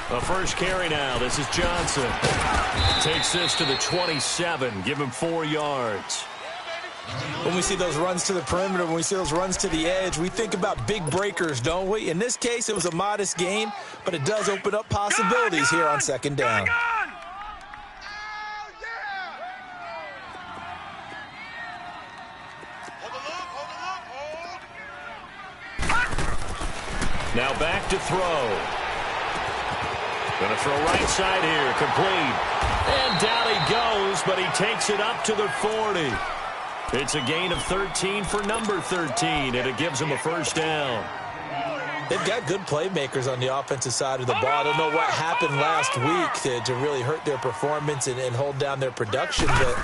A first carry now. This is Johnson. Takes this to the 27. Give him 4 yards. When we see those runs to the perimeter, when we see those runs to the edge, we think about big breakers, don't we? In this case, it was a modest gain, but it does open up possibilities here on second down. Now back to throw. Going to throw right side here, complete. And down he goes, but he takes it up to the 40. It's a gain of 13 for number 13, and it gives him a first down. They've got good playmakers on the offensive side of the ball. I don't know what happened last week to really hurt their performance and hold down their production, but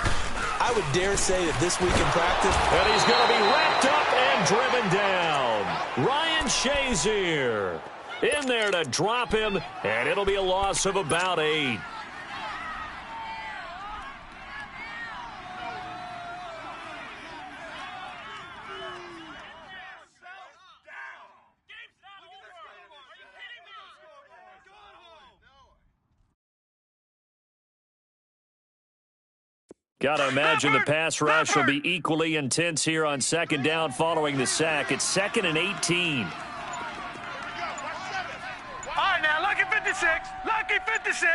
I would dare say that this week in practice. And he's going to be wrapped up and driven down. Ryan Shazier in there to drop him, and it'll be a loss of about 8. Got to imagine the pass rush will be equally intense here on second down following the sack. It's 2nd and 18. All right, now, lucky 56. Lucky 56.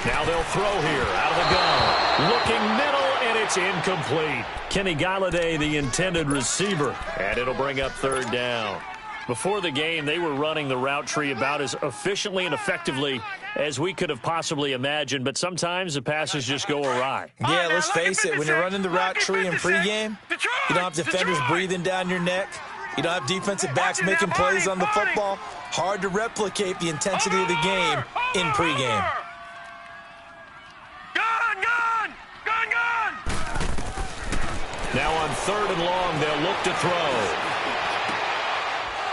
Now they'll throw here out of the gun. Looking middle, and it's incomplete. Kenny Galladay, the intended receiver, and it'll bring up 3rd down. Before the game, they were running the route tree about as efficiently and effectively as we could have possibly imagined, but sometimes the passes just go awry. Yeah, let's face it, when you're running the route tree in pregame, you don't have defenders breathing down your neck. You don't have defensive backs making plays on the football. Hard to replicate the intensity of the game in pregame. Gun! Now on 3rd and long, they'll look to throw.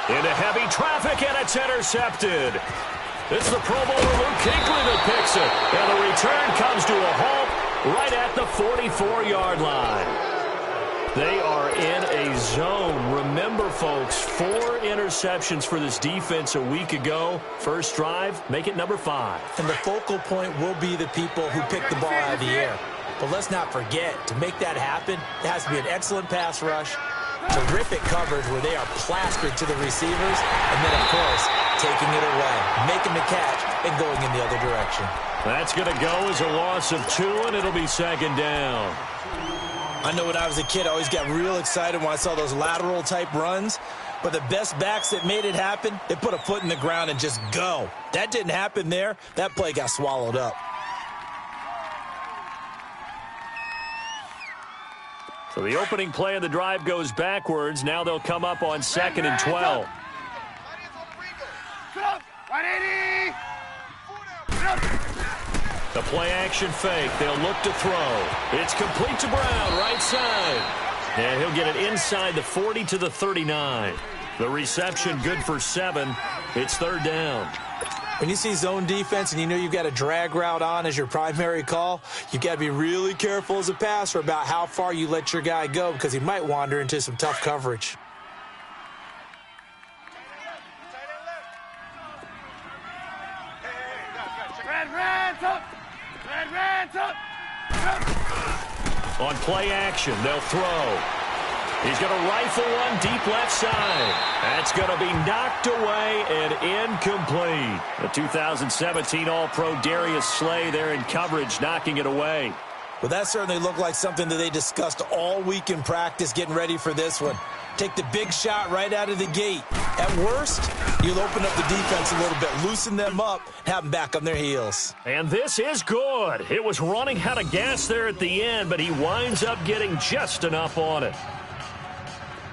Into heavy traffic, and it's intercepted. It's the Pro Bowler Luke Kuechly that picks it. And the return comes to a halt right at the 44-yard line. They are in a zone. Remember, folks, 4 interceptions for this defense a week ago. First drive, make it number 5. And the focal point will be the people who pick the ball out of the air. But let's not forget, to make that happen, it has to be an excellent pass rush, terrific coverage where they are plastered to the receivers, and then, of course, taking it away, making the catch, and going in the other direction. That's going to go as a loss of 2, and it'll be 2nd down. I know when I was a kid, I always got real excited when I saw those lateral-type runs, but the best backs that made it happen, they put a foot in the ground and just go. That didn't happen there. That play got swallowed up. So the opening play of the drive goes backwards. Now they'll come up on 2nd and 12. The play action fake. They'll look to throw. It's complete to Brown, right side. And he'll get it inside the 40 to the 39. The reception good for 7. It's 3rd down. When you see zone defense and you know you've got a drag route on as your primary call, you've got to be really careful as a passer about how far you let your guy go because he might wander into some tough coverage. On play action, they'll throw. He's going to rifle one deep left side. That's going to be knocked away and incomplete. The 2017 All-Pro Darius Slay there in coverage, knocking it away. Well, that certainly looked like something that they discussed all week in practice getting ready for this one. Take the big shot right out of the gate. At worst, you'll open up the defense a little bit, loosen them up, have them back on their heels. And this is good. It was running out of gas there at the end, but he winds up getting just enough on it.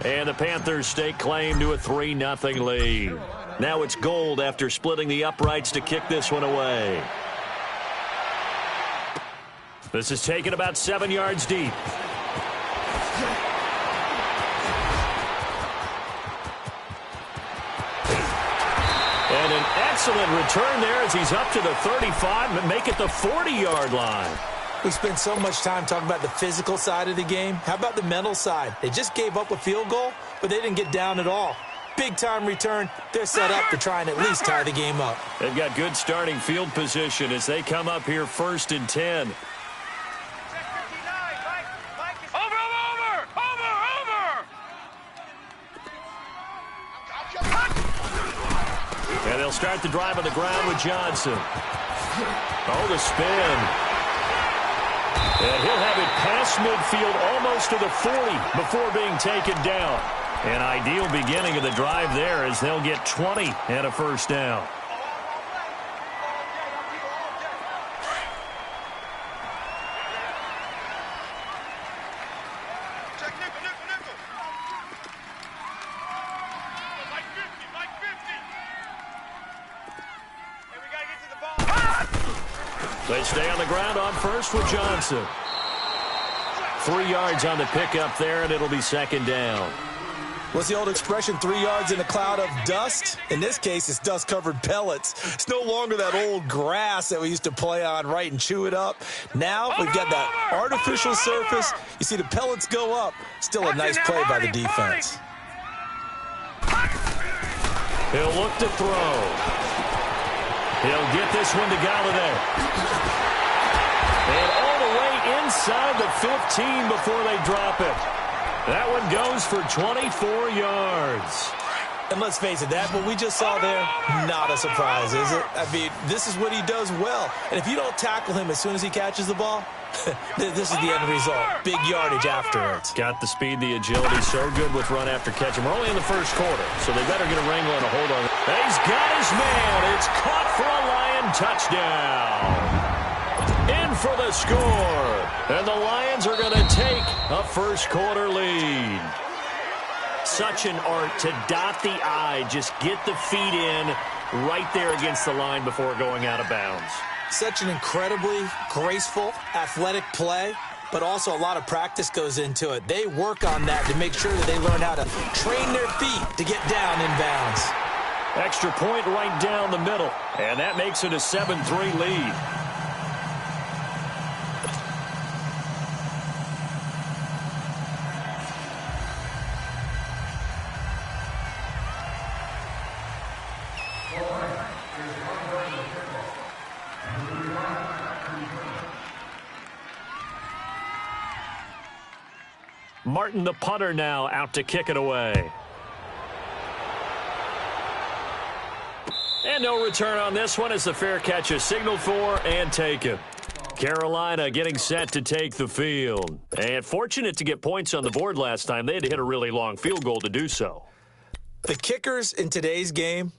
And the Panthers stake claim to a 3-0 lead. Now it's Gold after splitting the uprights to kick this one away. This is taken about 7 yards deep. And an excellent return there as he's up to the 35 and make it the 40-yard line. We spent so much time talking about the physical side of the game. How about the mental side? They just gave up a field goal, but they didn't get down at all. big-time return. They're set up to try and at least tie the game up. They've got good starting field position as they come up here 1st and 10. And they'll start the drive on the ground with Johnson. Oh, the spin. And he'll have it past midfield almost to the 40 before being taken down. An ideal beginning of the drive there as they'll get 20 and a first down. They stay on the ground on first with Johnson. 3 yards on the pickup there, and it'll be 2nd down. What's the old expression, 3 yards in a cloud of dust? In this case, it's dust-covered pellets. It's no longer that old grass that we used to play on, right, and chew it up. Now we've got that artificial surface. You see the pellets go up. Still a nice play by the defense. He'll look to throw. He'll get this one to Galladay. And all the way inside the 15 before they drop it. That one goes for 24 yards. And let's face it, that's what we just saw there, not a surprise, is it? I mean, this is what he does well. And if you don't tackle him as soon as he catches the ball, this is the end result. Big yardage afterwards. Got the speed, the agility, so good with run after catch. And we're only in the first quarter, so they better get a wrangle and a hold on it. He's got his man. It's caught for a Lion touchdown. In for the score. And the Lions are going to take a first quarter lead. Such an art to dot the I, just get the feet in right there against the line before going out of bounds. Such an incredibly graceful, athletic play, but also a lot of practice goes into it. They work on that to make sure that they learn how to train their feet to get down in bounds. Extra point right down the middle, and that makes it a 7-3 lead. Martin, the punter, now out to kick it away. And no return on this one as the fair catch is signaled for and taken. Carolina getting set to take the field. And fortunate to get points on the board last time. They had to hit a really long field goal to do so. The kickers in today's game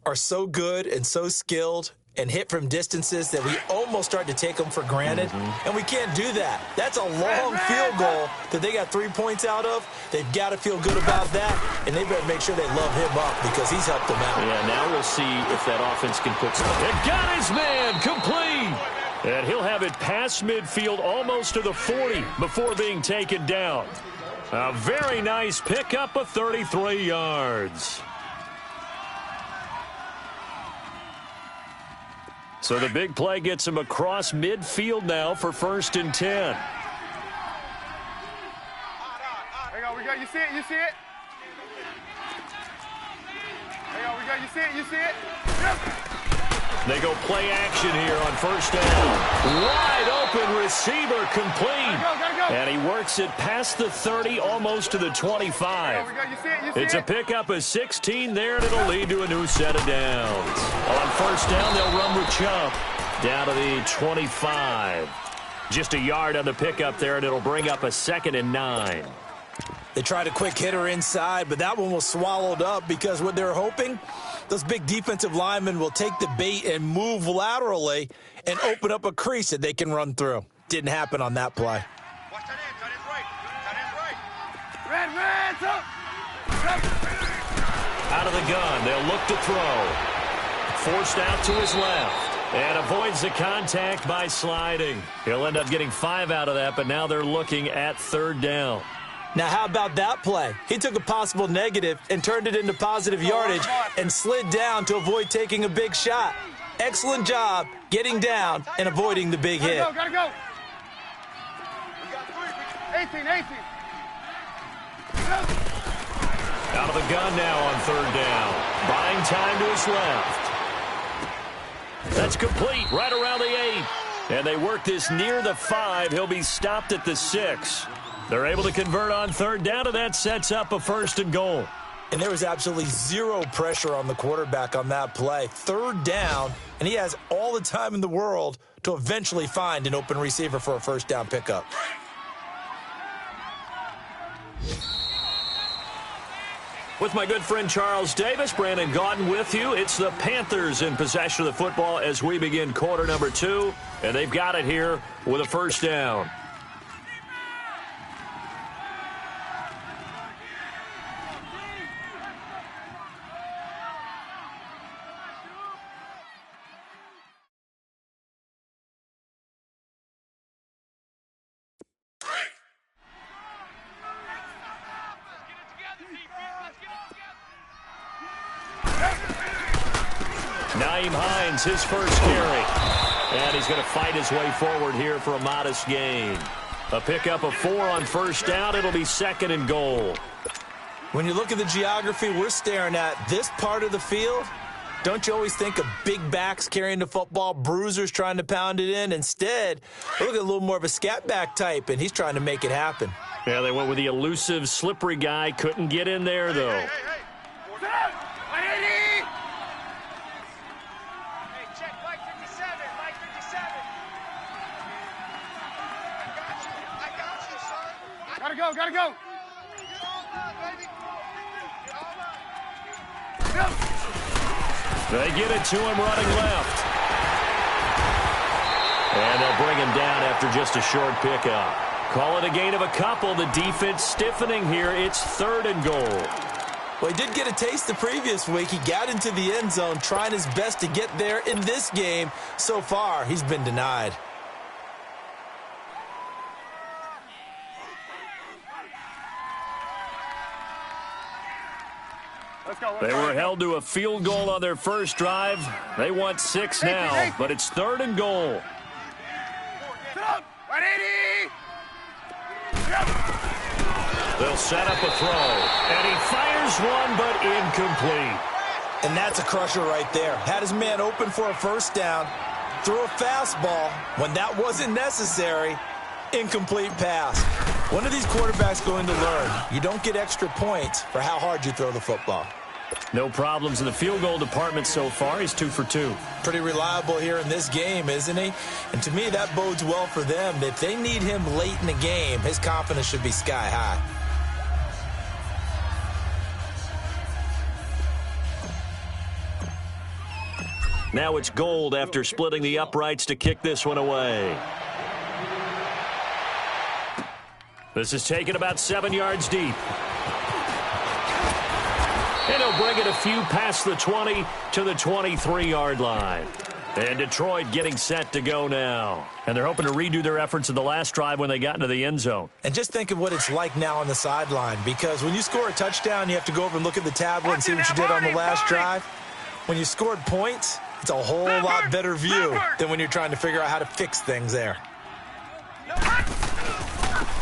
are so good and so skilled and hit from distances that we almost start to take them for granted. And we can't do that. That's a long field goal that they got 3 points out of. They've got to feel good about that, and they better make sure they love him up because he's helped them out. Yeah, now we'll see if that offense can put some. It got his man complete. And he'll have it past midfield almost to the 40 before being taken down. A very nice pickup of 33 yards. So the big play gets him across midfield now for 1st and 10. Hang on, we got you see it, you see it? Hang on, we got you see it, you see it? Yep. They go play action here on 1st down. Wide open receiver complete. Gotta go. And he works it past the 30, almost to the 25. We got you see it, you see It's it? a pickup of 16 there, and it'll lead to a new set of downs. On 1st down, they'll run with Chump down to the 25. Just a yard on the pickup there, and it'll bring up a 2nd and 9. They tried a quick hitter inside, but that one was swallowed up because what they're hoping, those big defensive linemen will take the bait and move laterally and open up a crease that they can run through. Didn't happen on that play. Watch that end, that is right. That is right. Red, Out of the gun, they'll look to throw. Forced out to his left. And avoids the contact by sliding. He'll end up getting 5 out of that, but now they're looking at 3rd down. Now, how about that play? He took a possible negative and turned it into positive yardage and slid down to avoid taking a big shot. Excellent job getting down and avoiding the big hit. Gotta go. We got 3. 18. Out of the gun now on third down. Buying time to his left. That's complete right around the 8. And they work this near the 5. He'll be stopped at the 6. They're able to convert on third down, and that sets up a 1st and goal. And there was absolutely zero pressure on the quarterback on that play. Third down, and he has all the time in the world to eventually find an open receiver for a first down pickup. With my good friend Charles Davis, Brandon Gaudin with you. It's the Panthers in possession of the football as we begin quarter number 2. And they've got it here with a first down. Nyheim Hines, his first carry. And he's going to fight his way forward here for a modest gain. A pickup of 4 on first down. It'll be 2nd and goal. When you look at the geography we're staring at, this part of the field, don't you always think of big backs carrying the football, bruisers trying to pound it in? Instead, look at a little more of a scat back type, and he's trying to make it happen. Yeah, they went with the elusive, slippery guy. Couldn't get in there, though. Gotta go. They get it to him running left. And they'll bring him down after just a short pickup. Call it a gain of a couple. The defense stiffening here. It's 3rd and goal. Well, he did get a taste the previous week. He got into the end zone trying his best to get there in this game. So far, he's been denied. They were held to a field goal on their first drive. They want 6 now, but it's 3rd and goal. They'll set up a throw, and he fires one, but incomplete. And that's a crusher right there. Had his man open for a first down, threw a fastball when that wasn't necessary, incomplete pass. When are these quarterbacks going to learn? You don't get extra points for how hard you throw the football. No problems in the field goal department so far. He's 2 for 2. Pretty reliable here in this game, isn't he? And to me, that bodes well for them. If they need him late in the game, his confidence should be sky high. Now it's Gold after splitting the uprights to kick this one away. This is taken about 7 yards deep. And he'll bring it a few past the 20 to the 23-yard line. And Detroit getting set to go now. And they're hoping to redo their efforts in the last drive when they got into the end zone. And just think of what it's like now on the sideline, because when you score a touchdown, you have to go over and look at the tablet and see what you did on the last drive. When you scored points, it's a whole lot better view than when you're trying to figure out how to fix things there.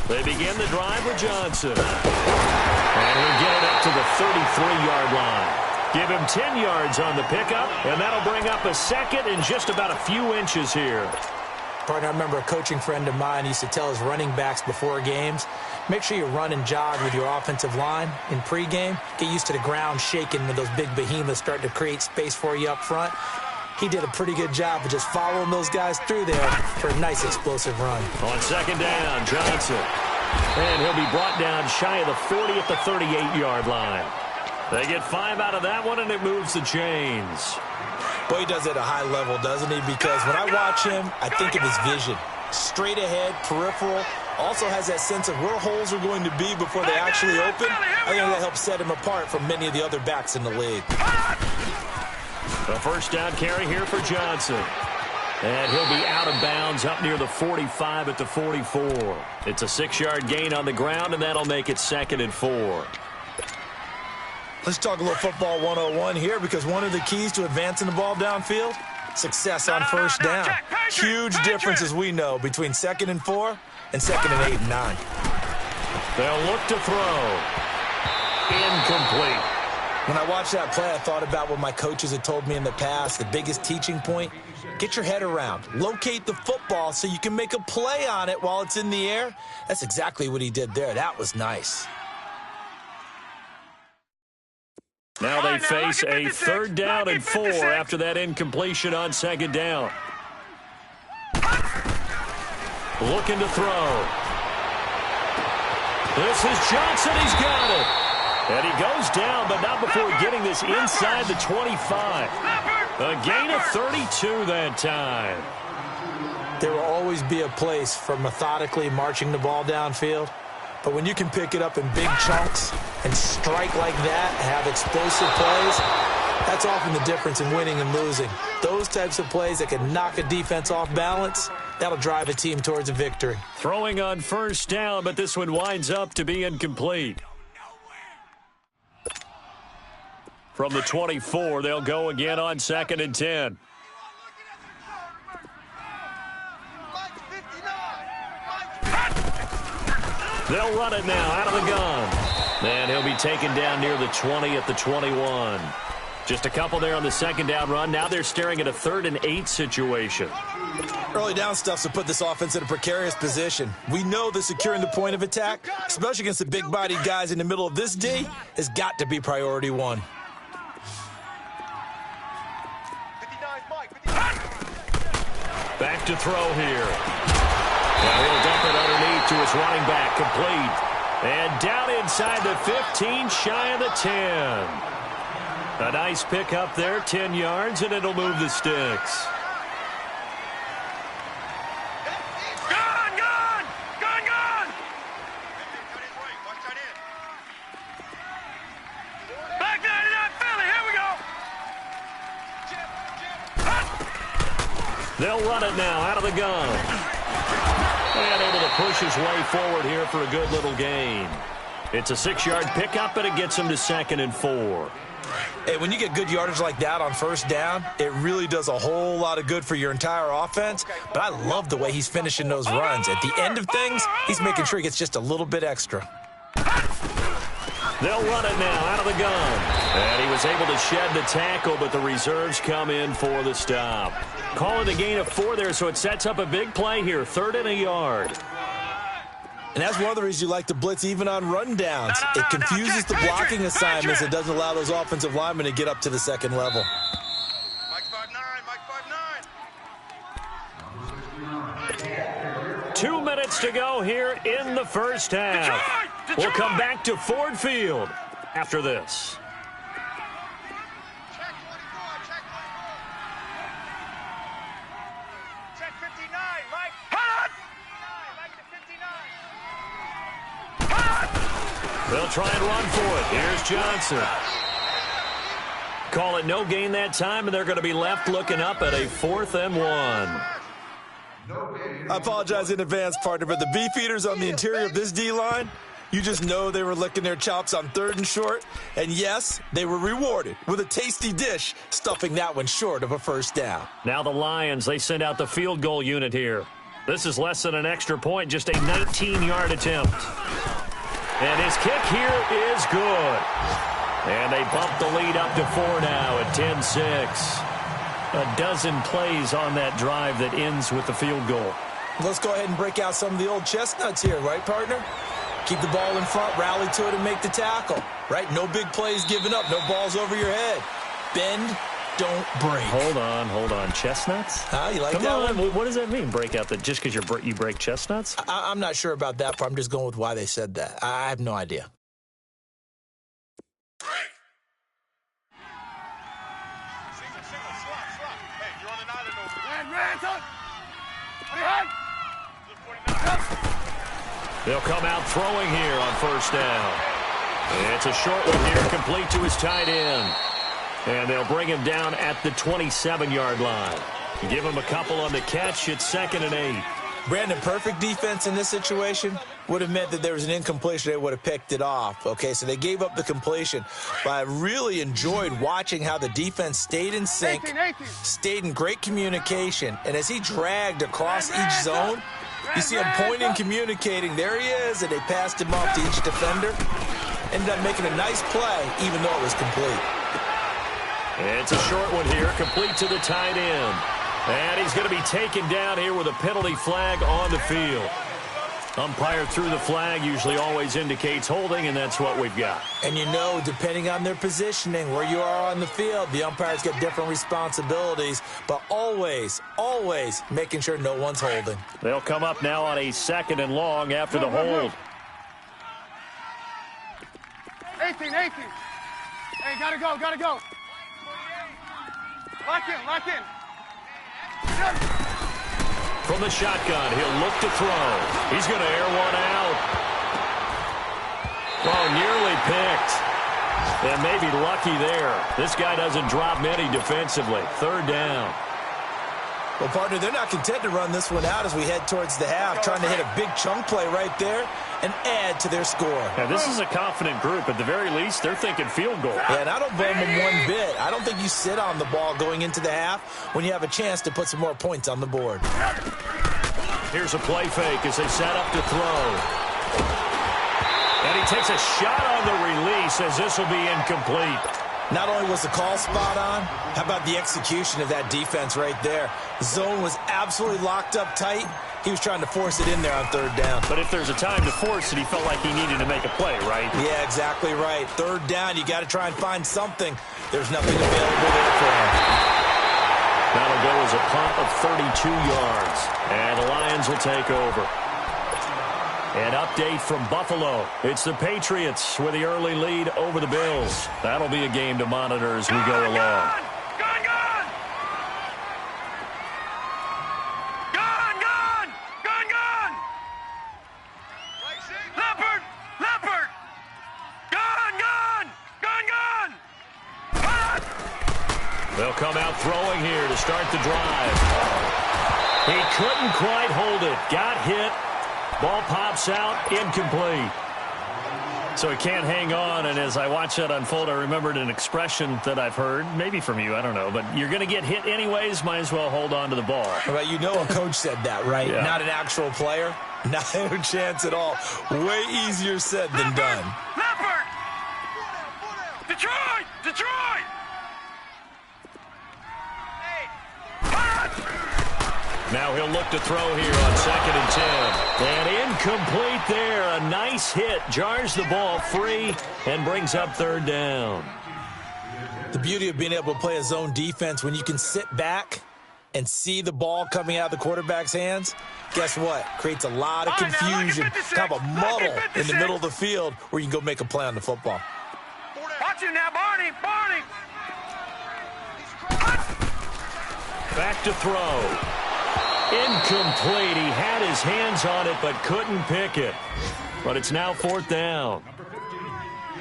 They begin the drive with Johnson. And we get it up to the 33-yard line. Give him 10 yards on the pickup, and that'll bring up a second in just about a few inches here. Partner, I remember a coaching friend of mine used to tell his running backs before games, make sure you run and jog with your offensive line in pregame. Get used to the ground shaking when those big behemoths start to create space for you up front. He did a pretty good job of just following those guys through there for a nice explosive run. On second down, Johnson. And he'll be brought down shy of the 40 at the 38-yard line. They get 5 out of that one, and it moves the chains. Boy, he does it at a high level, doesn't he? Because when I watch him, I think of his vision. Straight ahead, peripheral. Also has that sense of where holes are going to be before they actually open. I think that helps set him apart from many of the other backs in the league. A first down carry here for Johnson. And he'll be out of bounds up near the 45 at the 44. It's a 6-yard gain on the ground, and that'll make it 2nd and 4. Let's talk a little football 101 here, because one of the keys to advancing the ball downfield, success on first down. Huge difference, as we know, between 2nd and 4 and 2nd and 8 and 9. They'll look to throw. incomplete. When I watched that play, I thought about what my coaches had told me in the past. The biggest teaching point, get your head around. Locate the football so you can make a play on it while it's in the air. That's exactly what he did there. That was nice. Now they face a 3rd down and 4 after that incompletion on 2nd down. Looking to throw. This is Johnson. He's got it. And he goes down, but not before getting this inside the 25. A gain of 32 that time. There will always be a place for methodically marching the ball downfield. But when you can pick it up in big chunks and strike like that, have explosive plays, that's often the difference in winning and losing. Those types of plays that can knock a defense off balance, that'll drive a team towards a victory. Throwing on 1st down, but this one winds up to be incomplete. From the 24, they'll go again on 2nd and 10. They'll run it now out of the gun. And he'll be taken down near the 20 at the 21. Just a couple there on the 2nd down run. Now they're staring at a 3rd and 8 situation. Early down stuff to put this offense in a precarious position. We know that securing the point of attack, especially against the big-bodied guys in the middle of this D, has got to be priority 1. Back to throw here. And he'll dump it underneath to his running back, complete. And down inside the 15, shy of the 10. A nice pick up there, 10 yards, and it'll move the sticks. They'll run it now out of the gun. And able to push his way forward here for a good little gain. It's a 6-yard pickup, and it gets him to 2nd and 4. Hey, when you get good yardage like that on 1st down, it really does a whole lot of good for your entire offense. But I love the way he's finishing those runs. At the end of things, he's making sure he gets just a little bit extra. They'll run it now out of the gun. And he was able to shed the tackle, but the reserves come in for the stop. Calling a gain of 4 there, so it sets up a big play here. 3rd and a yard. And that's one of the reasons you like to blitz even on rundowns. It confuses the blocking assignments. It doesn't allow those offensive linemen to get up to the 2nd level. Mike 5'9", 2 minutes to go here in the 1st half. We'll come back to Ford Field after this. Check 59, Mike. Hot! They'll try and run for it. Here's Johnson. Call it no gain that time, and they're going to be left looking up at a 4th and 1. I apologize in advance, partner, but the beefeaters on the interior of this D-line, you just know they were licking their chops on 3rd and short. And yes, they were rewarded with a tasty dish, stuffing that one short of a 1st down. Now the Lions, they send out the field goal unit here. This is less than an extra point, just a 19-yard attempt. And his kick here is good. And they bump the lead up to 4 now at 10-6. A dozen plays on that drive that ends with the field goal. Let's go ahead and break out some of the old chestnuts here, right, partner? Keep the ball in front, rally to it, and make the tackle, right? No big plays given up, no balls over your head. Bend, don't break. Hold on. Chestnuts? You like Come that on. one? What does that mean, break out? Just because you break chestnuts? I'm not sure about that part. I'm just going with why they said that. I have no idea. They'll come out throwing here on 1st down. It's a short one here, complete to his tight end. And they'll bring him down at the 27-yard line. Give him a couple on the catch. It's 2nd and 8. Brandon, perfect defense in this situation would have meant that there was an incompletion. They would have picked it off. Okay, so they gave up the completion. But I really enjoyed watching how the defense stayed in sync, stayed in great communication. And as he dragged across each zone, you see him pointing, communicating. There he is, and they passed him off to each defender. ended up making a nice play, even though it was complete. It's a short one here, complete to the tight end. And he's going to be taken down here with a penalty flag on the field. Umpire threw the flag, usually always indicates holding, and that's what we've got. And you know, depending on their positioning, where you are on the field, the umpires get different responsibilities, but always, always making sure no one's holding. They'll come up now on a 2nd and long after the hold. 18. Hey, gotta go. Lock in. From the shotgun, he'll look to throw. He's going to air one out. Oh, nearly picked. And maybe lucky there. This guy doesn't drop many defensively. 3rd down. Well, partner, they're not content to run this one out as we head towards the half, trying to hit a big chunk play right there and add to their score. Now, this is a confident group. At the very least, they're thinking field goal. Yeah, and I don't blame them one bit. I don't think you sit on the ball going into the half when you have a chance to put some more points on the board. Here's a play fake as they set up to throw. And he takes a shot on the release as this will be incomplete. Not only was the call spot on, how about the execution of that defense right there? The zone was absolutely locked up tight. He was trying to force it in there on 3rd down. But if there's a time to force it, he felt like he needed to make a play, right? Yeah, exactly right. 3rd down, you got to try and find something. There's nothing available there for him. That'll go as a punt of 32 yards. And the Lions will take over. An update from Buffalo. It's the Patriots with the early lead over the Bills. That'll be a game to monitor as we go along. Leopard! Gun! They'll come out throwing here to start the drive. He couldn't quite hold it. Got hit. Ball pops out, incomplete. So he can't hang on, and as I watch that unfold, I remembered an expression that I've heard, maybe from you, I don't know, but you're going to get hit anyways, might as well hold on to the ball. Well, you know a coach said that, right? Yeah. Not an actual player. Not a chance at all. Way easier said than done. Leopard! Detroit! Now he'll look to throw here on 2nd and 10. And incomplete there. A nice hit. Jars the ball free and brings up 3rd down. The beauty of being able to play a zone defense when you can sit back and see the ball coming out of the quarterback's hands, guess what? Creates a lot of confusion, kind of a muddle in the middle of the field where you can go make a play on the football. Watch it now, Barney! Back to throw. Incomplete. He had his hands on it but couldn't pick it. But it's now 4th down.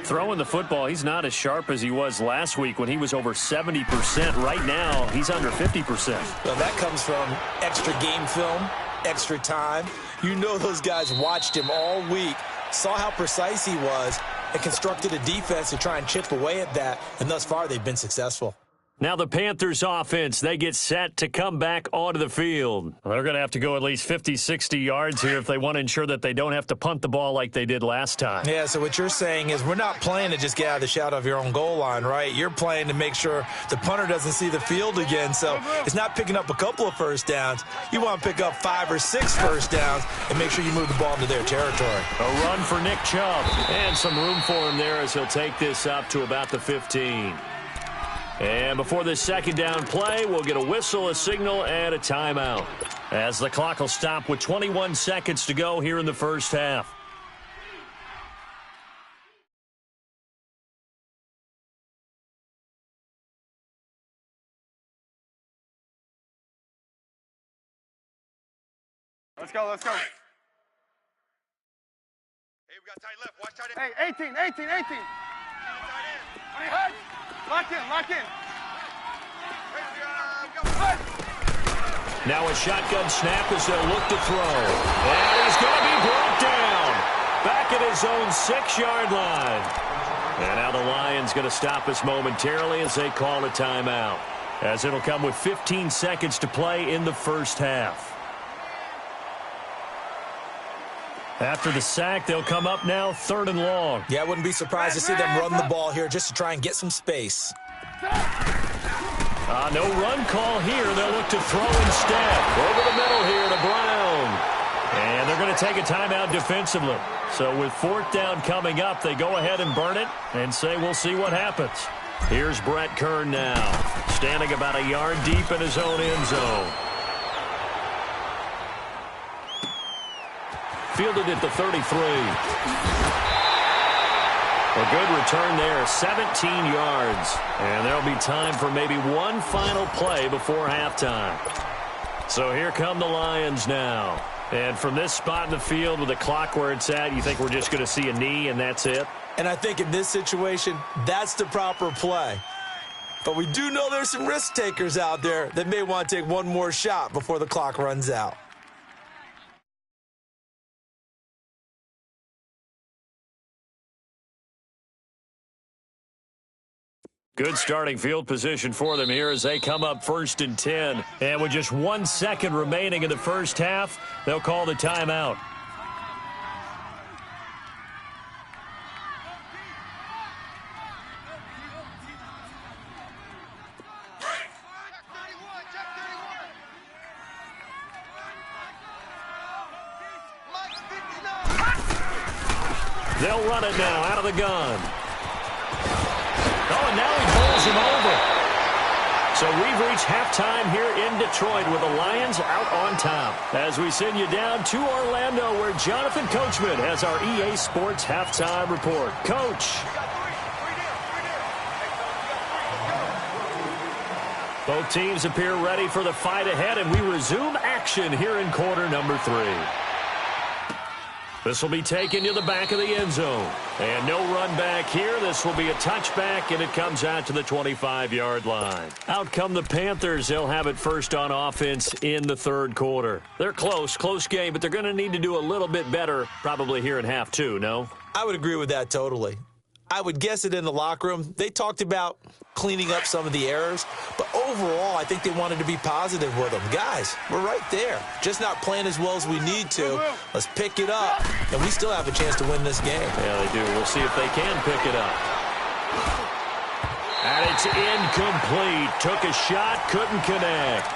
Throwing the football, he's not as sharp as he was last week when he was over 70%. Right now, he's under 50%. Well, that comes from extra game film, extra time. You know those guys watched him all week, saw how precise he was, and constructed a defense to try and chip away at that, and thus far they've been successful. Now the Panthers offense, they get set to come back onto the field. They're going to have to go at least 50, 60 yards here if they want to ensure that they don't have to punt the ball like they did last time. Yeah, so what you're saying is we're not playing to just get out of the shadow of your own goal line, right? You're playing to make sure the punter doesn't see the field again. So it's not picking up a couple of first downs. You want to pick up 5 or 6 first downs and make sure you move the ball into their territory. A run for Nick Chubb. And some room for him there as he'll take this up to about the 15. And before this 2nd down play, we'll get a whistle, a signal, and a timeout, as the clock will stop with 21 seconds to go here in the first half. Let's go. Hey, we got tight left. Watch tight end. Hey, 18. Tight end. Lock in. Now a shotgun snap as they'll look to throw. And he's going to be brought down. Back at his own 6-yard line. And now the Lions going to stop us momentarily as they call a timeout, as it'll come with 15 seconds to play in the first half. After the sack, they'll come up now 3rd and long. Yeah, I wouldn't be surprised to see them run the ball here just to try and get some space. No run call here. They'll look to throw instead. Over the middle here to Brown. And they're going to take a timeout defensively. So with 4th down coming up, they go ahead and burn it and say we'll see what happens. Here's Brett Kern now, standing about a yard deep in his own end zone. Fielded at the 33. A good return there, 17 yards. And there'll be time for maybe one final play before halftime. So here come the Lions now. And from this spot in the field with the clock where it's at, you think we're just going to see a knee and that's it? And I think in this situation, that's the proper play. But we do know there's some risk takers out there that may want to take one more shot before the clock runs out. Good starting field position for them here as they come up 1st and 10. And with just 1 second remaining in the first half, they'll call the timeout. They'll run it now out of the gun. Oh, and now he bowls him over. So we've reached halftime here in Detroit with the Lions out on top. As we send you down to Orlando where Jonathan Coachman has our EA Sports halftime report. Coach. Both teams appear ready for the fight ahead, and we resume action here in quarter number 3. This will be taken to the back of the end zone. And no run back here. This will be a touchback, and it comes out to the 25-yard line. Out come the Panthers. They'll have it first on offense in the 3rd quarter. They're close game, but they're going to need to do a little bit better probably here in half 2, no? I would agree with that totally. I would guess it in the locker room. They talked about cleaning up some of the errors, but overall, I think they wanted to be positive with them. Guys, we're right there. Just not playing as well as we need to. Let's pick it up, and we still have a chance to win this game. Yeah, they do. We'll see if they can pick it up. And it's incomplete. Took a shot, couldn't connect.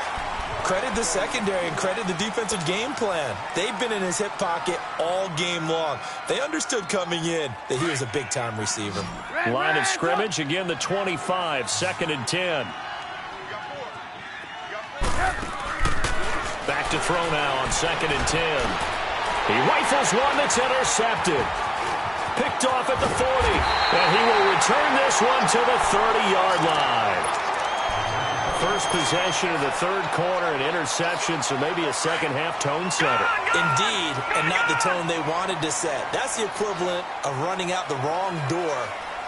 Credit the secondary and credit the defensive game plan. They've been in his hip pocket all game long. They understood coming in that he was a big-time receiver. Line of scrimmage, again the 25, 2nd and 10. Back to throw now on 2nd and 10. He rifles one that's intercepted. Picked off at the 40, and he will return this one to the 30-yard line. First possession of the 3rd quarter, an interception, so maybe a second-half tone setter. Indeed, and not the tone they wanted to set. That's the equivalent of running out the wrong door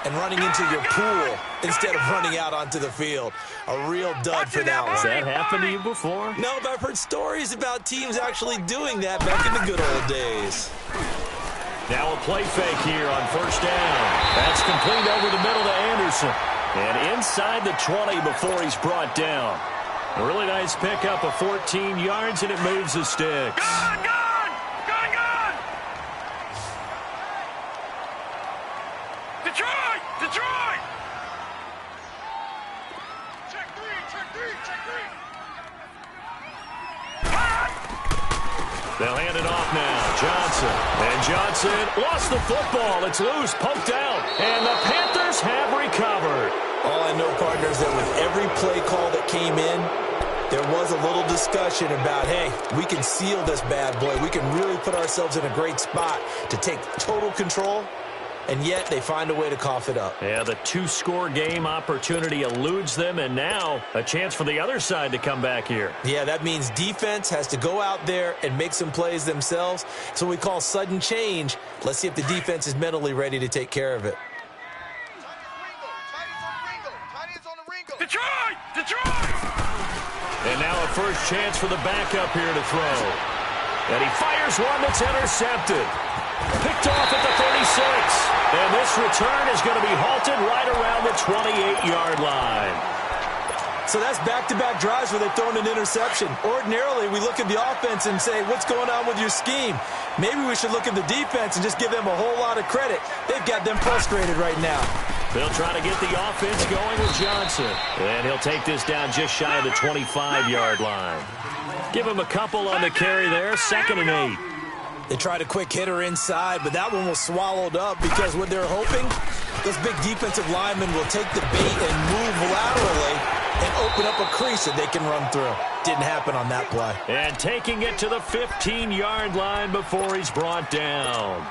and running into your pool instead of running out onto the field. A real dud for that one. Has that happened to you before? No, but I've heard stories about teams actually doing that back in the good old days. Now a play fake here on 1st down. That's complete over the middle to Anderson. And inside the 20 before he's brought down. A really nice pickup of 14 yards, and it moves the sticks. Gone! Detroit! Check three! They'll hand it off now. Johnson. And Johnson lost the football. It's loose, poked out. And the Panthers have recovered. All I know, partner, is that with every play call that came in, there was a little discussion about, hey, we can seal this bad boy. We can really put ourselves in a great spot to take total control, and yet they find a way to cough it up. Yeah, the 2-score game opportunity eludes them, and now a chance for the other side to come back here. Yeah, that means defense has to go out there and make some plays themselves. It's what we call sudden change. Let's see if the defense is mentally ready to take care of it. Detroit! And now a first chance for the backup here to throw. And he fires one that's intercepted. Picked off at the 36. And this return is going to be halted right around the 28-yard line. So that's back-to-back drives where they've thrown an interception. Ordinarily, we look at the offense and say, what's going on with your scheme? Maybe we should look at the defense and just give them a whole lot of credit. They've got them frustrated right now. They'll try to get the offense going with Johnson. And he'll take this down just shy of the 25-yard line. Give him a couple on the carry there, 2nd and 8. They tried a quick hitter inside, but that one was swallowed up because what they're hoping, those big defensive linemen will take the bait and move laterally and open up a crease that they can run through. Didn't happen on that play. And taking it to the 15-yard line before he's brought down.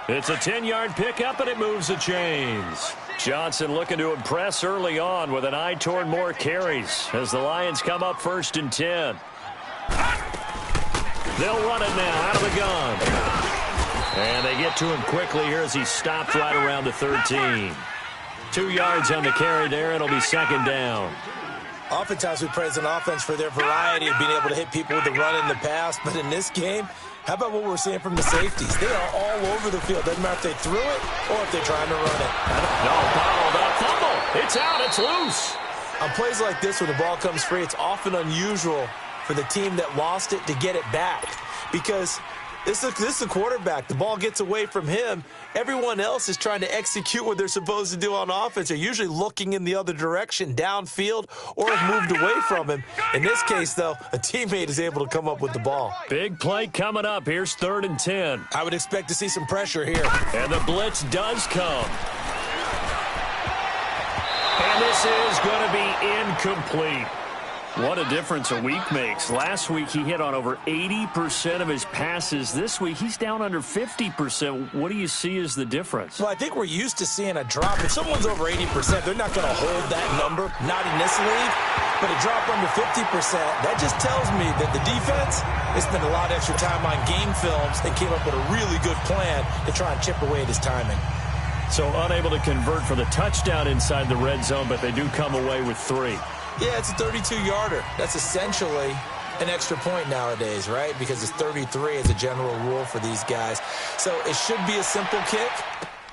It's a 10-yard pickup, and it moves the chains. Johnson looking to impress early on with an eye toward more carries as the Lions come up 1st and 10. They'll run it now out of the gun. And they get to him quickly here as he stopped right around the 13. 2 yards on the carry there. It'll be 2nd down. Oftentimes we praise an offense for their variety of being able to hit people with the run in the pass. But in this game, how about what we're seeing from the safeties? They are all over the field. Doesn't matter if they threw it or if they're trying to run it. No, bottled up. Fumble. It's out. It's loose. On plays like this where the ball comes free, it's often unusual for the team that lost it to get it back because this is the quarterback. The ball gets away from him. Everyone else is trying to execute what they're supposed to do on offense. They're usually looking in the other direction, downfield, or have moved away from him. In this case, though, a teammate is able to come up with the ball. Big play coming up. Here's 3rd and 10. I would expect to see some pressure here. And the blitz does come. And this is going to be incomplete. What a difference a week makes. Last week he hit on over 80% of his passes. This week he's down under 50%. What do you see as the difference? Well, I think we're used to seeing a drop. If someone's over 80%, they're not going to hold that number, not in this league. But a drop under 50%, that just tells me that the defense has spent a lot of extra time on game films and came up with a really good plan to try and chip away at his timing. So unable to convert for the touchdown inside the red zone, but they do come away with 3. Yeah, it's a 32-yarder. That's essentially an extra point nowadays, right? Because it's 33 as a general rule for these guys. So it should be a simple kick.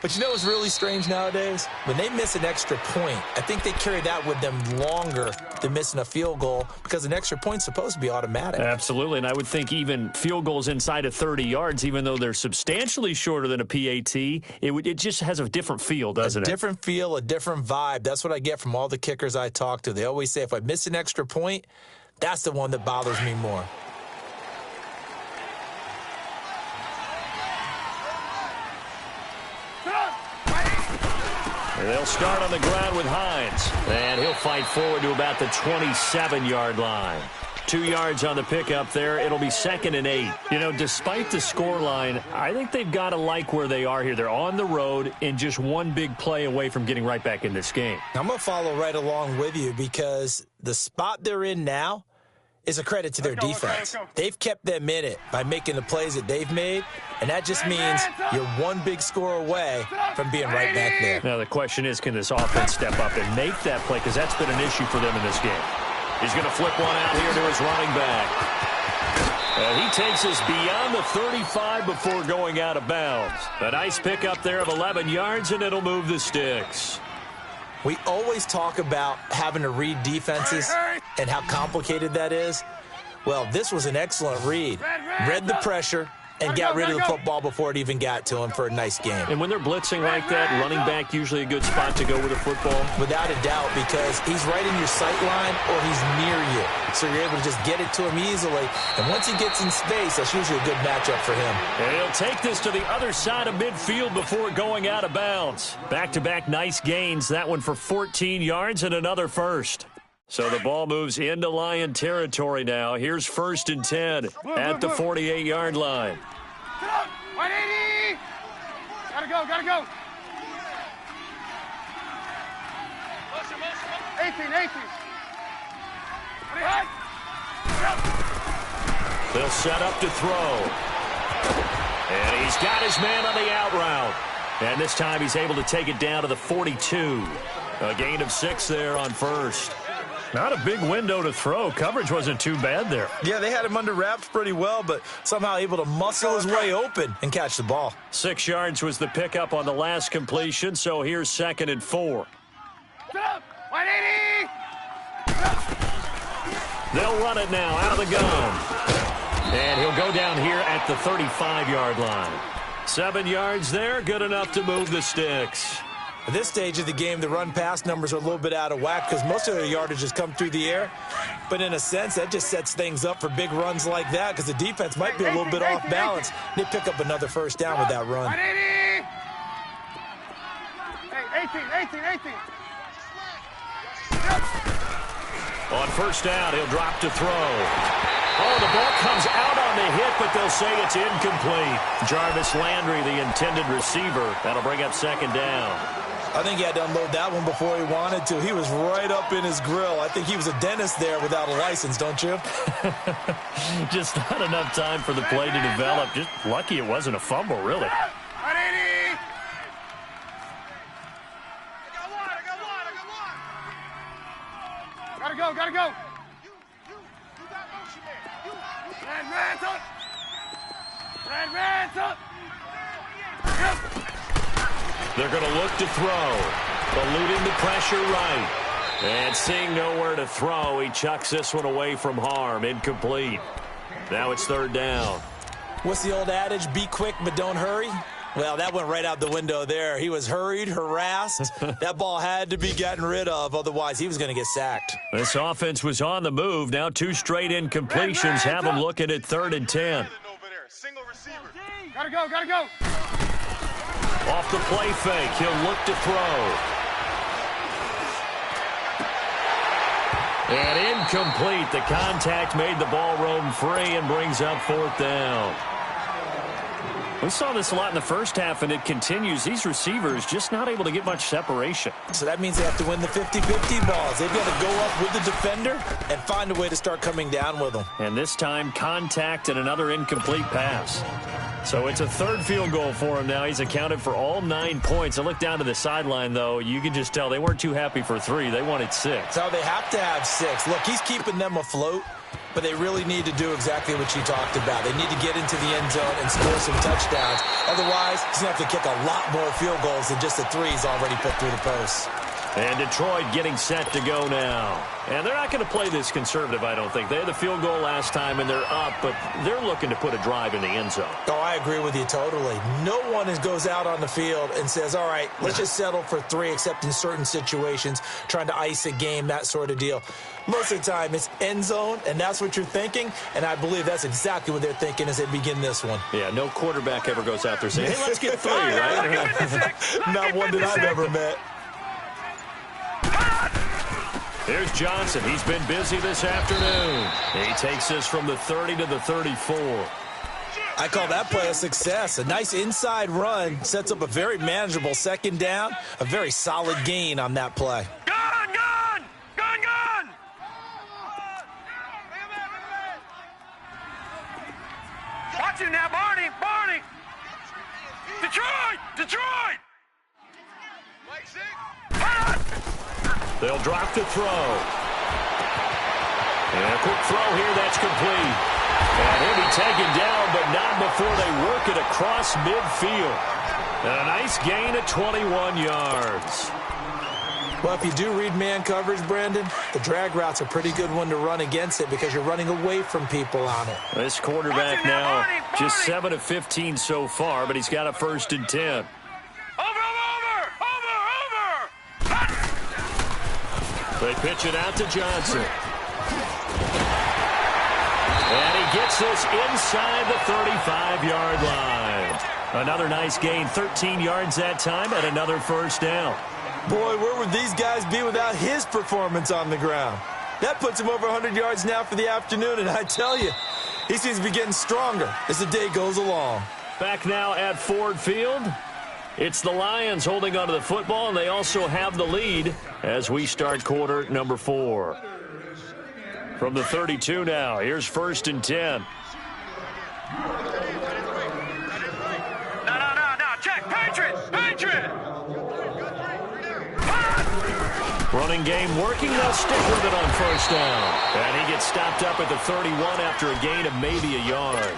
But you know what's really strange nowadays? When they miss an extra point, I think they carry that with them longer than missing a field goal because an extra point's supposed to be automatic. Absolutely, and I would think even field goals inside of 30 yards, even though they're substantially shorter than a PAT, it just has a different feel, doesn't it? A different feel, a different vibe. That's what I get from all the kickers I talk to. They always say if I miss an extra point, that's the one that bothers me more. And they'll start on the ground with Hines. And he'll fight forward to about the 27-yard line. 2 yards on the pickup there. It'll be 2nd and 8. You know, despite the scoreline, I think they've got to like where they are here. They're on the road and just one big play away from getting right back in this game. I'm going to follow right along with you because the spot they're in now is a credit to their defense. They've kept them in it by making the plays that they've made, and that just means you're one big score away from being right back there. Now, the question is, can this offense step up and make that play? Because that's been an issue for them in this game. He's going to flip one out here to his running back. And he takes us beyond the 35 before going out of bounds. A nice pickup there of 11 yards, and it'll move the sticks. We always talk about having to read defenses and how complicated that is. Well, this was an excellent read. Read the pressure and got rid of the football before it even got to him for a nice game. And when they're blitzing like that, running back usually a good spot to go with a football? Without a doubt, because he's right in your sight line or he's near you. So you're able to just get it to him easily. And once he gets in space, that's usually a good matchup for him. And he'll take this to the other side of midfield before going out of bounds. Back-to-back nice gains. That one for 14 yards and another first. So the ball moves into Lion territory now. Here's 1st and 10 at the 48-yard line. 180! Gotta go. 18. They'll set up to throw. And he's got his man on the out route. And this time he's able to take it down to the 42. A gain of 6 there on first. Not a big window to throw. Coverage wasn't too bad there. Yeah, they had him under wraps pretty well, but somehow able to muscle his way open and catch the ball. 6 yards was the pickup on the last completion, so here's 2nd and 4. 180! They'll run it now out of the gun. And he'll go down here at the 35-yard line. 7 yards there, good enough to move the sticks. At this stage of the game, the run-pass numbers are a little bit out of whack because most of their yardage has come through the air. But in a sense, that just sets things up for big runs like that because the defense might be a little bit off balance. They pick up another first down with that run. 18. On first down, he'll drop to throw. Oh, the ball comes out on the hit, but they'll say it's incomplete. Jarvis Landry, the intended receiver. That'll bring up second down. I think he had to unload that one before he wanted to. He was right up in his grill. I think he was a dentist there without a license, don't you? Just not enough time for the play to develop. Just lucky it wasn't a fumble, really. Gotta go. They're going to look to throw. Eluding the pressure right. And seeing nowhere to throw, he chucks this one away from harm. Incomplete. Now it's third down. What's the old adage? Be quick, but don't hurry. Well, that went right out the window there. He was hurried, harassed. That ball had to be gotten rid of. Otherwise, he was going to get sacked. This offense was on the move. Now 2 straight incompletions have them looking at 3rd and 10. Gotta go. Off the play fake, he'll look to throw. And incomplete. The contact made the ball roam free and brings up 4th down. We saw this a lot in the first half, and it continues. These receivers just not able to get much separation. So that means they have to win the 50-50 balls. They've got to go up with the defender and find a way to start coming down with them. And this time, contact and another incomplete pass. So it's a 3rd field goal for him now. He's accounted for all 9 points. I look down to the sideline, though. You can just tell they weren't too happy for 3. They wanted 6. So they have to have 6. Look, he's keeping them afloat. But they really need to do exactly what you talked about. They need to get into the end zone and score some touchdowns. Otherwise, he's going to have to kick a lot more field goals than just the 3 he's already put through the posts. And Detroit getting set to go now. And they're not going to play this conservative, I don't think. They had the field goal last time, and they're up, but they're looking to put a drive in the end zone. Oh, I agree with you totally. No one goes out on the field and says, all right, let's just settle for 3, except in certain situations, trying to ice a game, that sort of deal. Most of the time, it's end zone, and that's what you're thinking, and I believe that's exactly what they're thinking as they begin this one. Yeah, no quarterback ever goes out there saying, hey, let's get 3, right? Not one that I've ever met. Here's Johnson. He's been busy this afternoon. He takes this from the 30 to the 34. I call that play a success. A nice inside run sets up a very manageable 2nd down, a very solid gain on that play. Gone! Watch him now, Barney! Detroit! They'll drop to throw. And a quick throw here, that's complete. And he'll be taken down, but not before they work it across midfield. And a nice gain of 21 yards. Well, if you do read man coverage, Brandon, the drag route's a pretty good one to run against it because you're running away from people on it. This quarterback now just 7 of 15 so far, but he's got a 1st and 10. They pitch it out to Johnson. And he gets this inside the 35-yard line. Another nice gain, 13 yards that time, and another 1st down. Boy, where would these guys be without his performance on the ground? That puts him over 100 yards now for the afternoon, and I tell you, he seems to be getting stronger as the day goes along. Back now at Ford Field. It's the Lions holding onto the football, and they also have the lead as we start quarter number 4. From the 32 now, here's 1st and 10. No, check, Patriot! Running game working, they'll stick with it on 1st down. And he gets stopped up at the 31 after a gain of maybe a yard.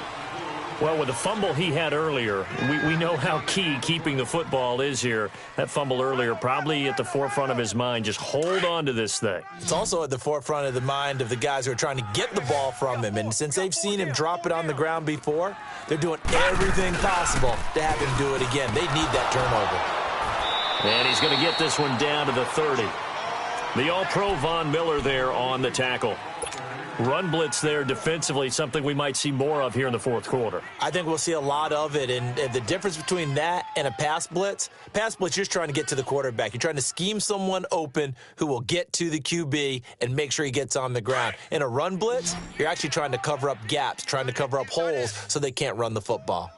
Well, with the fumble he had earlier, we know how key keeping the football is here. That fumble earlier probably at the forefront of his mind. Just hold on to this thing. It's also at the forefront of the mind of the guys who are trying to get the ball from him. And since they've seen him drop it on the ground before, they're doing everything possible to have him do it again. They need that turnover. And he's going to get this one down to the 30. The All-Pro Von Miller there on the tackle. Run blitz there defensively, something we might see more of here in the fourth quarter. I think we'll see a lot of it, and the difference between that and a pass blitz, you're just trying to get to the quarterback. You're trying to scheme someone open who will get to the QB and make sure he gets on the ground. In a run blitz, you're actually trying to cover up gaps, trying to cover up holes so they can't run the football.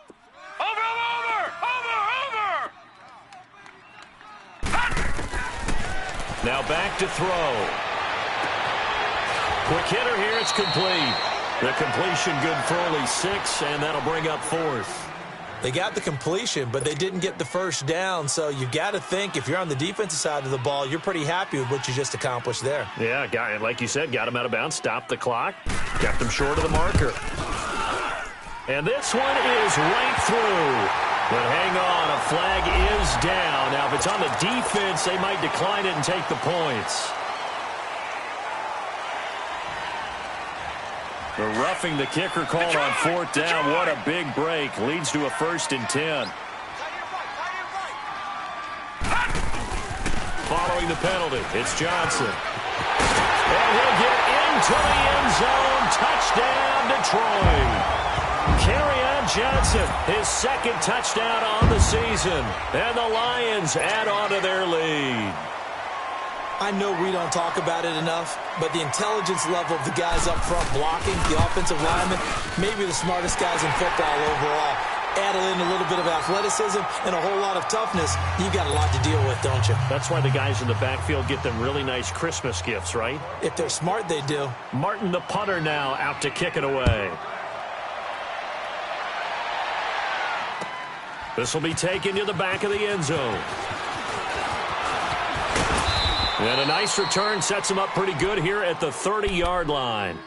Now back to throw. Quick hitter here, it's complete. The completion good for only 6, and that'll bring up 4th. They got the completion, but they didn't get the first down, so you got to think if you're on the defensive side of the ball, you're pretty happy with what you just accomplished there. Yeah, like you said, got him out of bounds, stopped the clock, kept him short of the marker. And this one is right through. But hang on, a flag is down. Now, if it's on the defense, they might decline it and take the points. The roughing the kicker call on 4th down. What a big break. Leads to a 1st and 10. Following the penalty, it's Johnson. And he'll get into the end zone. Touchdown, Detroit. Kerryon Johnson, his 2nd touchdown on the season. And the Lions add on to their lead. I know we don't talk about it enough, but the intelligence level of the guys up front blocking, the offensive linemen, maybe the smartest guys in football overall. Add in a little bit of athleticism and a whole lot of toughness, you got a lot to deal with, don't you? That's why the guys in the backfield get them really nice Christmas gifts, right? If they're smart, they do. Martin, the punter, now out to kick it away. This will be taken to the back of the end zone. And a nice return sets him up pretty good here at the 30-yard line.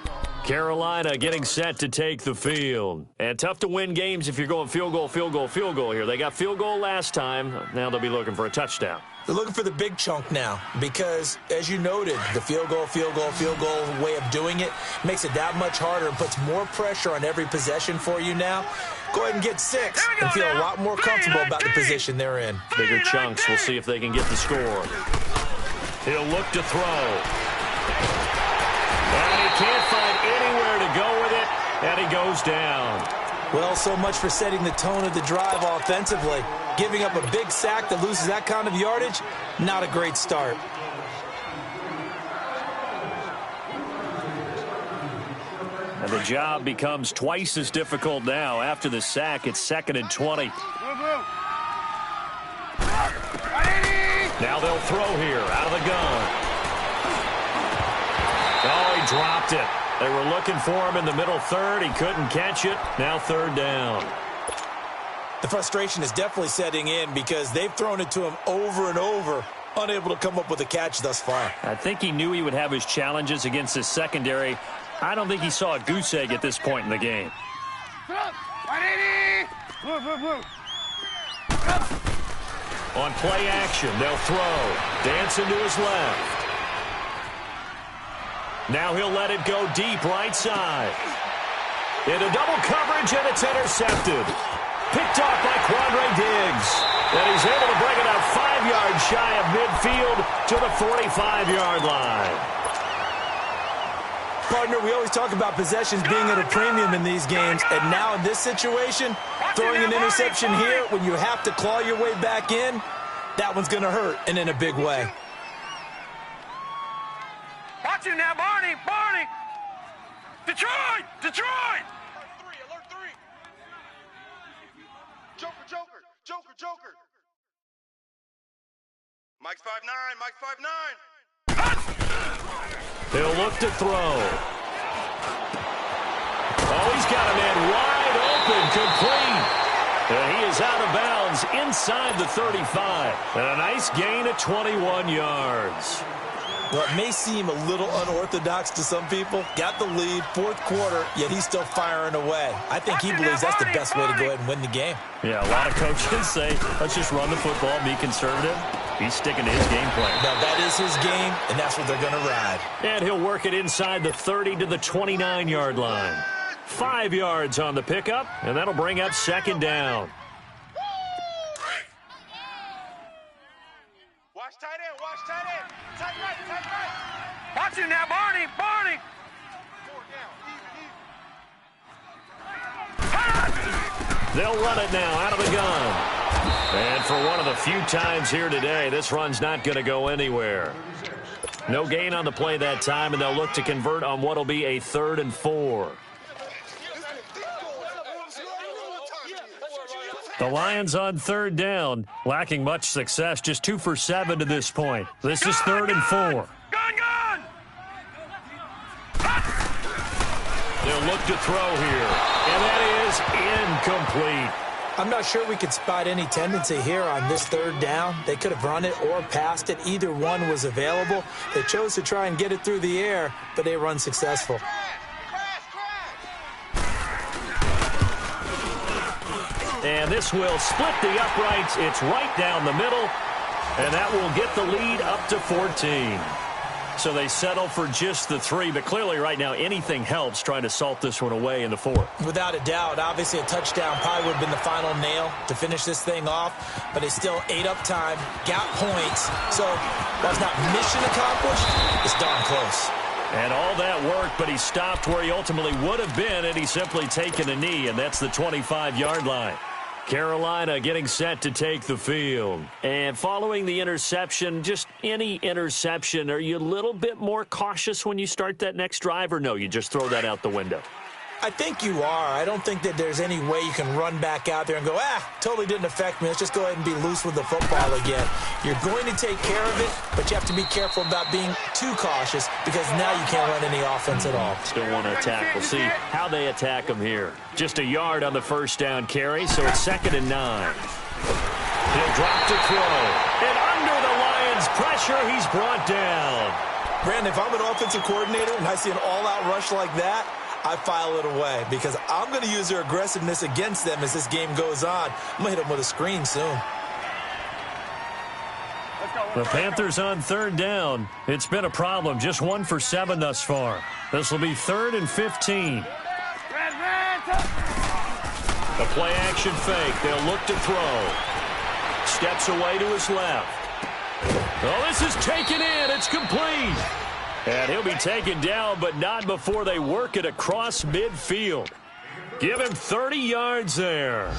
Carolina getting set to take the field. And tough to win games if you're going field goal, field goal, field goal here. They got field goal last time. Now they'll be looking for a touchdown. They're looking for the big chunk now because, as you noted, the field goal way of doing it makes it that much harder and puts more pressure on every possession for you now. Go ahead and get 6 and feel a lot more comfortable about the position they're in. Bigger chunks. We'll see if they can get the score. He'll look to throw. And he can't find anywhere to go with it, and he goes down. Well, so much for setting the tone of the drive offensively. Giving up a big sack that loses that kind of yardage, not a great start. And the job becomes twice as difficult now. After the sack, it's 2nd and 20. Now they'll throw here out of the gun. Oh, he dropped it. They were looking for him in the middle third. He couldn't catch it. Now 3rd down. The frustration is definitely setting in because they've thrown it to him over and over, unable to come up with a catch thus far. I think he knew he would have his challenges against his secondary. I don't think he saw a goose egg at this point in the game. On play action, they'll throw. Dancing to his left. Now he'll let it go deep right side. Into double coverage, and it's intercepted. Picked off by Quandre Diggs. And he's able to bring it out 5 yards shy of midfield to the 45-yard line. Partner, we always talk about possessions being at a premium in these games, and now in this situation, throwing an interception here when you have to claw your way back in, that one's going to hurt, and in a big way. Watch him now, Barney! Barney! Detroit! Detroit! Alert 3! Joker, Joker! Joker, Joker! Mike's 5'9", Mike's 5'9". He'll look to throw. Oh, he's got a man wide open, complete. And he is out of bounds inside the 35. And a nice gain of 21 yards. Well, it may seem a little unorthodox to some people. Got the lead, fourth quarter, yet he's still firing away. I think he believes that's the best way to go ahead and win the game. Yeah, a lot of coaches say, let's just run the football, be conservative. He's sticking to his game plan. Now, that is his game, and that's what they're going to ride. And he'll work it inside the 30 to the 29-yard line. 5 yards on the pickup, and that'll bring up second down. Watch tight end, watch tight end. Tight right, tight right. Watch him now, Barney, Barney. 4 down, They'll run it now out of the gun. And for one of the few times here today, this run's not going to go anywhere. No gain on the play that time, and they'll look to convert on what will be a 3rd and 4. The Lions on 3rd down, lacking much success, just 2 for 7 to this point. This is 3rd and 4. Gun, gun. They'll look to throw here, and that is incomplete. I'm not sure we could spot any tendency here on this 3rd down. They could have run it or passed it. Either one was available. They chose to try and get it through the air, but they were unsuccessful. And this will split the uprights. It's right down the middle, and that will get the lead up to 14. So they settle for just the 3, but clearly right now anything helps trying to salt this one away in the 4th. Without a doubt, obviously a touchdown probably would have been the final nail to finish this thing off, but it's still ate up time, got points, so while it's not mission accomplished, it's darn close. And all that worked, but he stopped where he ultimately would have been, and he's simply taken a knee, and that's the 25-yard line. Carolina getting set to take the field. And following the interception, just any interception, are you a little bit more cautious when you start that next drive, or no, you just throw that out the window? I think you are. I don't think that there's any way you can run back out there and go, totally didn't affect me. Let's just go ahead and be loose with the football again. You're going to take care of it, but you have to be careful about being too cautious because now you can't run any offense at all. Still want to attack. We'll see how they attack them here. Just a yard on the first down carry, so it's 2nd and 9. He'll drop to throw. And under the Lions' pressure, he's brought down. Brandon, if I'm an offensive coordinator and I see an all-out rush like that, I file it away because I'm going to use their aggressiveness against them as this game goes on. I'm going to hit them with a screen soon. The Panthers on 3rd down. It's been a problem. Just 1 for 7 thus far. This will be 3rd and 15. The play action fake. They'll look to throw. Steps away to his left. Oh, this is taken in. It's complete. And he'll be taken down, but not before they work it across midfield. Give him 30 yards there.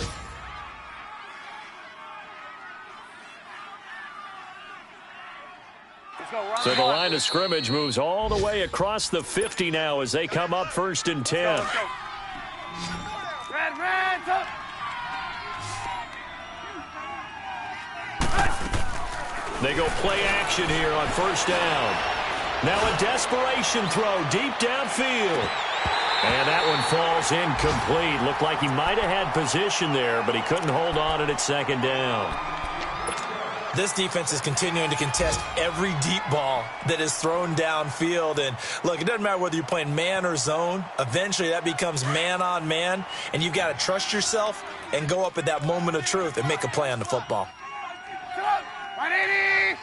So the line of scrimmage moves all the way across the 50 now as they come up 1st and 10. They go play action here on 1st down. Now a desperation throw deep downfield. And that one falls incomplete. Looked like he might have had position there, but he couldn't hold on at 2nd down. This defense is continuing to contest every deep ball that is thrown downfield. And, look, it doesn't matter whether you're playing man or zone. Eventually that becomes man on man, and you've got to trust yourself and go up at that moment of truth and make a play on the football. 180!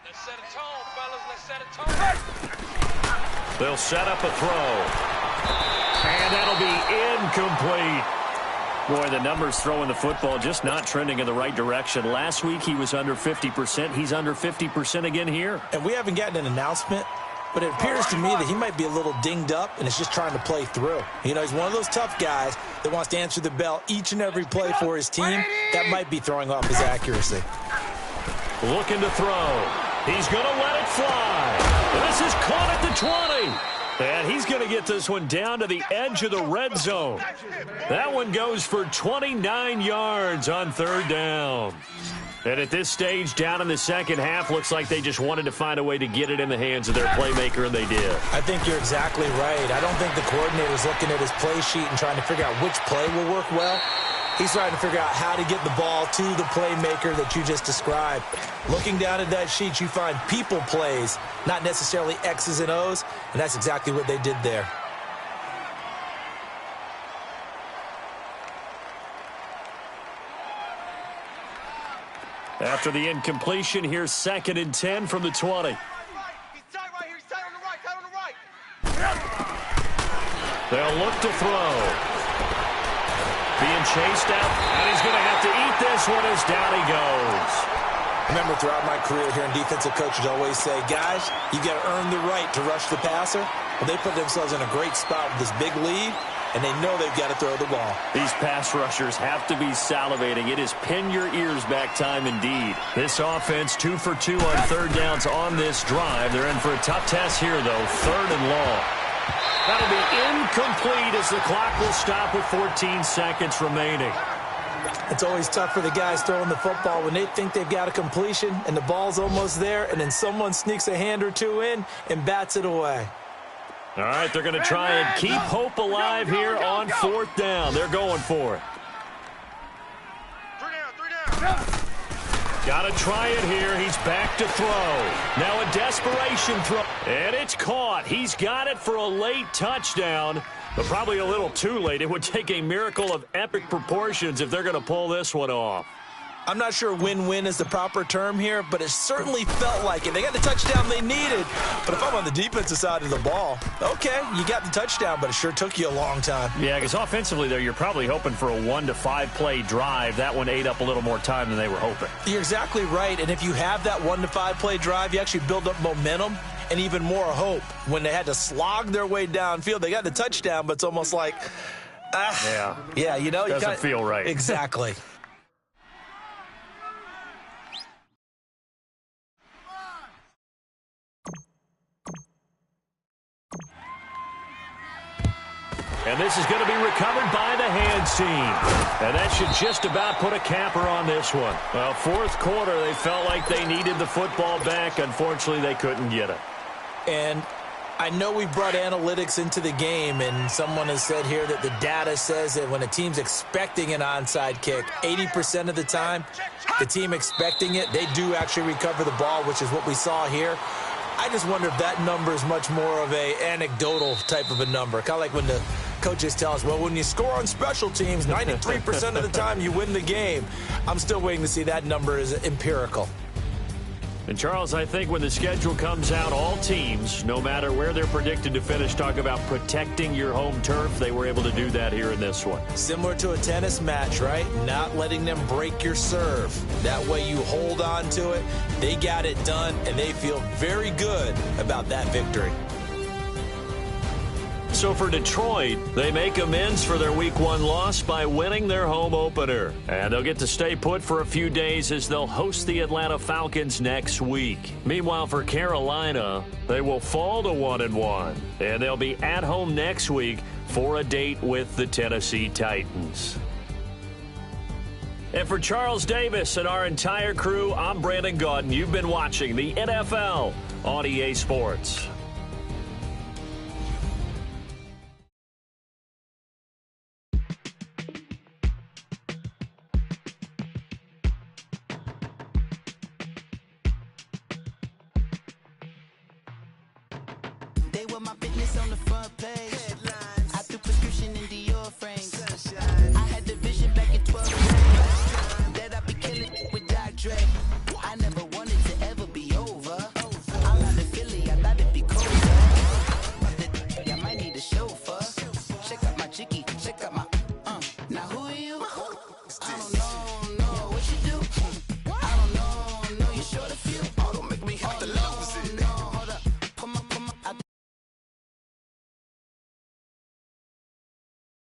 Let's set a tone, fellas. Let's set a tone. They'll set up a throw. And that'll be incomplete. Boy, the numbers throwing the football just not trending in the right direction. Last week he was under 50%. He's under 50% again here. And we haven't gotten an announcement, but it appears to me that he might be a little dinged up and is just trying to play through. You know, he's one of those tough guys that wants to answer the bell each and every play for his team. That might be throwing off his accuracy. Looking to throw. He's going to let it fly. This is caught at the 20. And he's going to get this one down to the edge of the red zone. That one goes for 29 yards on 3rd down. And at this stage, down in the second half, looks like they just wanted to find a way to get it in the hands of their playmaker, and they did. I think you're exactly right. I don't think the coordinator's looking at his play sheet and trying to figure out which play will work well. He's trying to figure out how to get the ball to the playmaker that you just described. Looking down at that sheet, you find people plays, not necessarily X's and O's, and that's exactly what they did there. After the incompletion, here's 2nd and 10 from the 20. He's tight right here. He's tight on the right. Tight on the right. They'll look to throw. Being chased out, and he's going to have to eat this one as down he goes. Remember, throughout my career here, defensive coaches always say, guys, you got to earn the right to rush the passer. Well, they put themselves in a great spot with this big lead, and they know they've got to throw the ball. These pass rushers have to be salivating. It is pin your ears back time indeed. This offense 2 for 2 on 3rd downs on this drive. They're in for a tough test here, though. 3rd and long. That'll be incomplete as the clock will stop with 14 seconds remaining. It's always tough for the guys throwing the football when they think they've got a completion and the ball's almost there, and then someone sneaks a hand or two in and bats it away. All right, they're going to try and keep hope alive here on 4th down. They're going for it. 3 down. Got to try it here. He's back to throw. Now a desperation throw. And it's caught. He's got it for a late touchdown, but probably a little too late. It would take a miracle of epic proportions if they're going to pull this one off. I'm not sure win-win is the proper term here, but it certainly felt like it. They got the touchdown they needed, but if I'm on the defensive side of the ball, okay, you got the touchdown, but it sure took you a long time. Yeah, because offensively there, you're probably hoping for a 1 to 5 play drive. That one ate up a little more time than they were hoping. You're exactly right, and if you have that 1 to 5 play drive, you actually build up momentum and even more hope. When they had to slog their way downfield, they got the touchdown, but it's almost like, yeah, you know, doesn't feel right. Exactly. And this is going to be recovered by the hands team. And that should just about put a capper on this one. Well, 4th quarter, they felt like they needed the football back. Unfortunately, they couldn't get it. And I know we brought analytics into the game, and someone has said here that the data says that when a team's expecting an onside kick, 80% of the time, the team expecting it, they do actually recover the ball, which is what we saw here. I just wonder if that number is much more of a anecdotal type of a number. Kind of like when the coaches tell us, well, when you score on special teams, 93% of the time you win the game. I'm still waiting to see that number is empirical. And, Charles, I think when the schedule comes out, all teams, no matter where they're predicted to finish, talk about protecting your home turf. They were able to do that here in this one. Similar to a tennis match, right? Not letting them break your serve. That way you hold on to it. They got it done, and they feel very good about that victory. So for Detroit, they make amends for their Week 1 loss by winning their home opener. And they'll get to stay put for a few days as they'll host the Atlanta Falcons next week. Meanwhile, for Carolina, they will fall to 1-1. And they'll be at home next week for a date with the Tennessee Titans. And for Charles Davis and our entire crew, I'm Brandon Gaudin. You've been watching the NFL on EA Sports. My business on the front page. Headlines. I threw prescription in Dior frames. Sunshine. I had the vision back in 12 that I be killing with Dr. Dre.